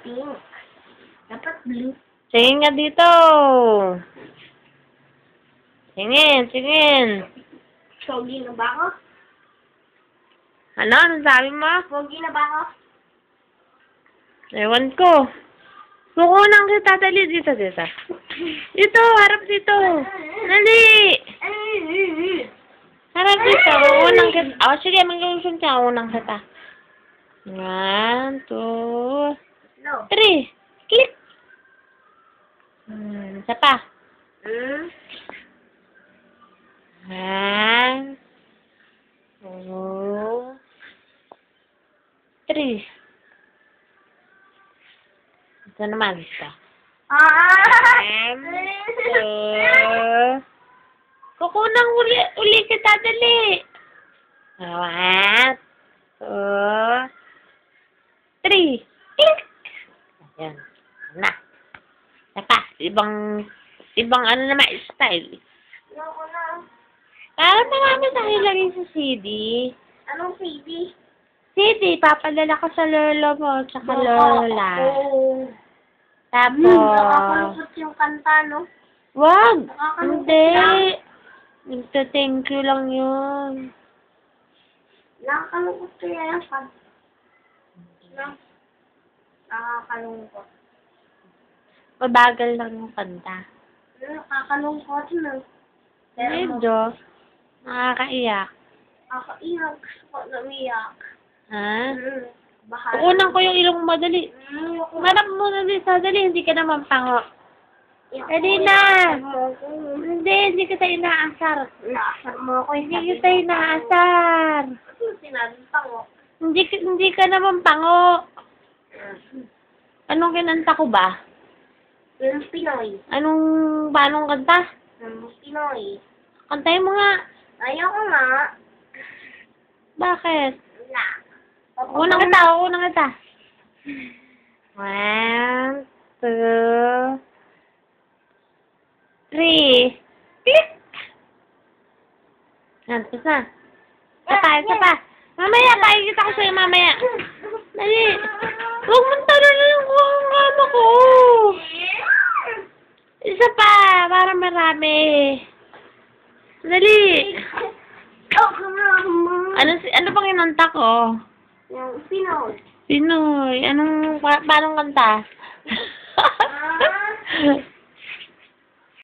Pink. Dapat blue. Tingin nga dito. Tingin. Shogi na ba ako? Ano? Anong sabi mo? Shogi na ba ako? Ewan ko. Kukunan kita. Dali dito. Dito, harap dito. Dali. Harap dito. Kukunan kita. Oh, sige, mag-uusap ka. Kukunan kita. 1, 2, No. 3. Click. Isa pa. 1, 2, 3. Ito naman. Ito. 1, 2. Kukunang uli kita. Dali. 1, 2, 3. Click. Ayan. Na. Sapa. Ibang ano naman style. Ayoko na. Parang marami tayo lagi sa CD. Anong CD? CD, papadala ko sa lolo mo, tsaka lola. Tapos, Nakakalungkot yung kanta, no? wag! Nakakalungkot Hindi. lang. Nagta-thank you lang yun. Nakakalungkot kaya yung kanta. No? Nakakalungkot. Mabagal lang yung kanta. Nakakalungkot, no? Medyo. Nakakaiyak. Nakakaiyak. Gusto ko namiyak. Ha? Bahala. Kukunan ko yung ilong mo, dali. Marap mo na dali, hindi ka naman pango. Dali na! Hindi kita inaasar. Inaasar mo ako. Hindi kita inaasar. Sinabing pango. Hindi ka naman pango. Anong kinanta ko ba? Yung Pinoy. Paanong kanta? Yung Pinoy. Kantayin mo nga. Ayoko nga. Bakit? Na. Unang kita. 1, 2, 3. Click! Yan, tapos na. Isa pa. Mamaya, pakikita ko sa'yo mamaya. Dali. Huwag mong talunan yung kama ko. Isa pa, para marami. Dali. Ano bang inanta ko? Yung Pinoy. Pinoy. Paanong kanta?